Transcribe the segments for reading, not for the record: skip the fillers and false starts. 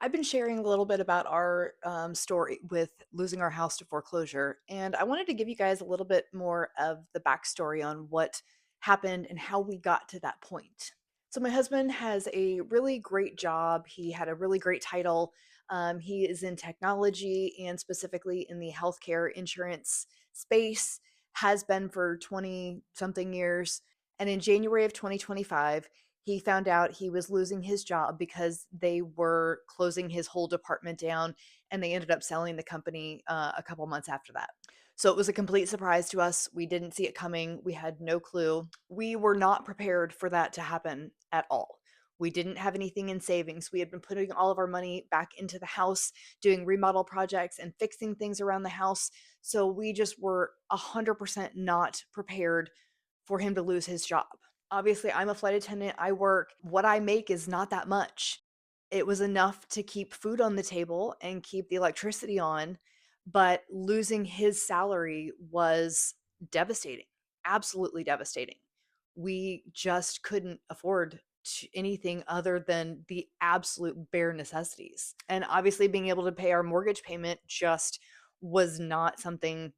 I've been sharing a little bit about our story with losing our house to foreclosure, and I wanted to give you guys a little bit more of the backstory on what happened and how we got to that point. So, my husband has a really great job. He had a really great title. He is in technology and specifically in the healthcare insurance space, has been for 20 something years. And in January of 2025, he found out he was losing his job because they were closing his whole department down and they ended up selling the company a couple months after that. So it was a complete surprise to us. We didn't see it coming. We had no clue. We were not prepared for that to happen at all. We didn't have anything in savings. We had been putting all of our money back into the house, doing remodel projects and fixing things around the house. So we just were 100% not prepared for him to lose his job. Obviously, I'm a flight attendant. I work. What I make is not that much. It was enough to keep food on the table and keep the electricity on, but losing his salary was devastating, absolutely devastating. We just couldn't afford anything other than the absolute bare necessities. And obviously, being able to pay our mortgage payment just was not something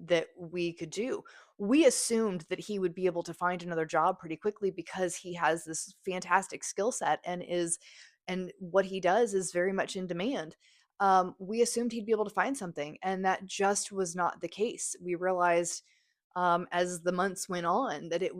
that we could do. We assumed that he would be able to find another job pretty quickly because he has this fantastic skill set and what he does is very much in demand. We assumed he'd be able to find something, and that just was not the case. We realized as the months went on that it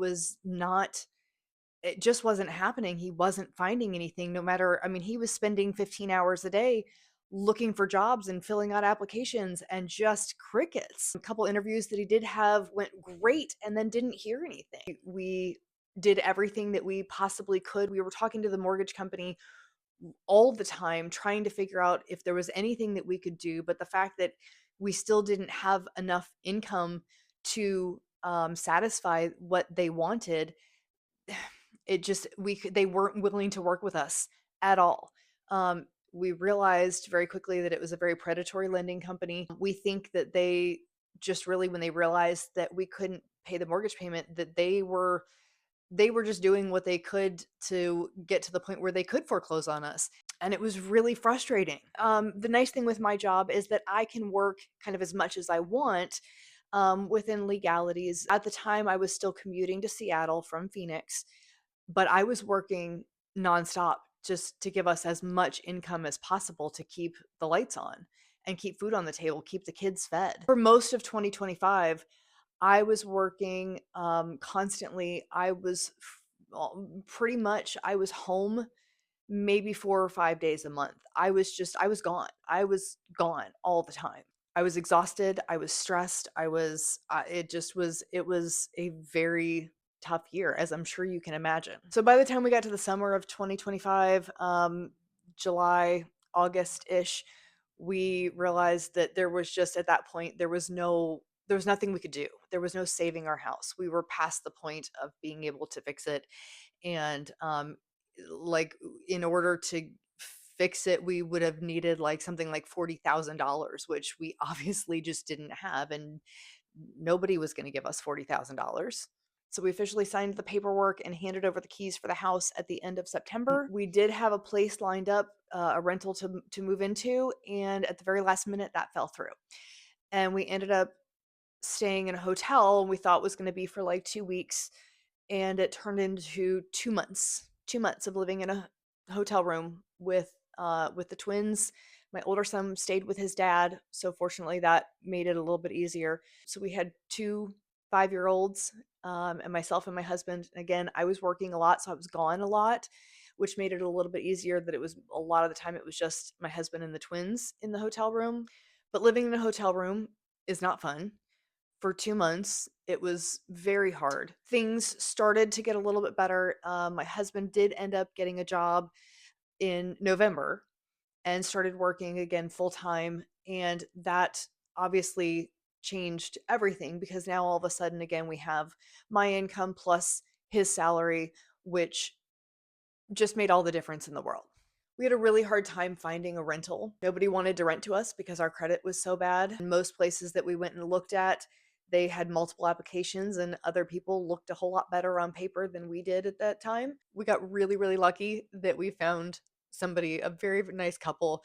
just wasn't happening. He wasn't finding anything, no matter, I mean, he was spending 15 hours a day looking for jobs and filling out applications and just crickets. A couple interviews that he did have went great and then didn't hear anything. We did everything that we possibly could. We were talking to the mortgage company all the time, trying to figure out if there was anything that we could do. But the fact that we still didn't have enough income to satisfy what they wanted, it just they weren't willing to work with us at all. We realized very quickly that it was a very predatory lending company. We think that they just really, when they realized that we couldn't pay the mortgage payment, that they were just doing what they could to get to the point where they could foreclose on us. And it was really frustrating. The nice thing with my job is that I can work kind of as much as I want within legalities. At the time, I was still commuting to Seattle from Phoenix, but I was working nonstop just to give us as much income as possible to keep the lights on and keep food on the table, keep the kids fed. For most of 2025, I was working constantly. Pretty much, I was home maybe 4 or 5 days a month. I was gone. I was gone all the time. I was exhausted, I was stressed, it was a very tough year, as I'm sure you can imagine. So by the time we got to the summer of 2025, July, August-ish, we realized that there was just, at that point, there was nothing we could do. There was no saving our house. We were past the point of being able to fix it, and, like, in order to fix it, we would have needed, like, something like $40,000, which we obviously just didn't have, and nobody was gonna give us $40,000. So we officially signed the paperwork and handed over the keys for the house at the end of September. We did have a place lined up, a rental to move into, and at the very last minute, that fell through. And we ended up staying in a hotel we thought was gonna be for, like, 2 weeks, and it turned into 2 months. 2 months of living in a hotel room with the twins. My older son stayed with his dad, so fortunately, that made it a little bit easier. So we had 2 5-year-olds, and myself and my husband. Again, I was working a lot, so I was gone a lot, which made it a little bit easier that it was a lot of the time, it was just my husband and the twins in the hotel room. But living in a hotel room is not fun. For 2 months, it was very hard. Things started to get a little bit better. My husband did end up getting a job in November and started working again full time, and that obviously changed everything because now all of a sudden, again, we have my income plus his salary, which just made all the difference in the world. We had a really hard time finding a rental. Nobody wanted to rent to us because our credit was so bad. And most places that we went and looked at, they had multiple applications, and other people looked a whole lot better on paper than we did at that time. We got really, really lucky that we found somebody, a very nice couple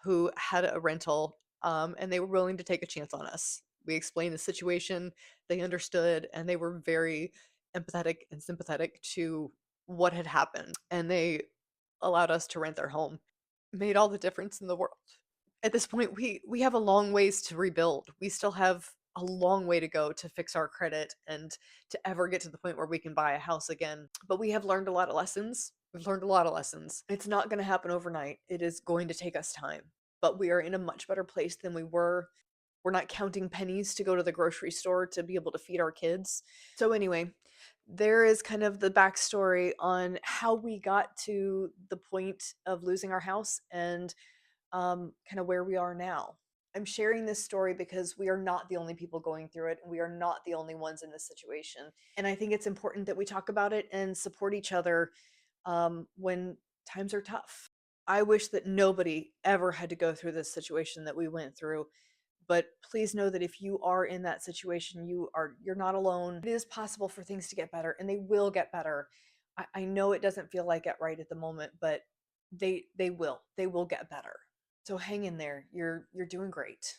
who had a rental, and they were willing to take a chance on us. We explained the situation, they understood, and they were very empathetic and sympathetic to what had happened, and they allowed us to rent their home. Made all the difference in the world. At this point, we have a long ways to rebuild. We still have a long way to go to fix our credit and to ever get to the point where we can buy a house again. But we have learned a lot of lessons. We've learned a lot of lessons. It's not going to happen overnight. It is going to take us time. But we are in a much better place than we were. We're not counting pennies to go to the grocery store to be able to feed our kids. So, anyway, there is kind of the backstory on how we got to the point of losing our house and kind of where we are now. I'm sharing this story because we are not the only people going through it, and we are not the only ones in this situation. And I think it's important that we talk about it and support each other when times are tough. I wish that nobody ever had to go through this situation that we went through, but please know that if you are in that situation, you're not alone. It is possible for things to get better, and they will get better. I know it doesn't feel like it right at the moment, but they will get better. So hang in there. You're doing great.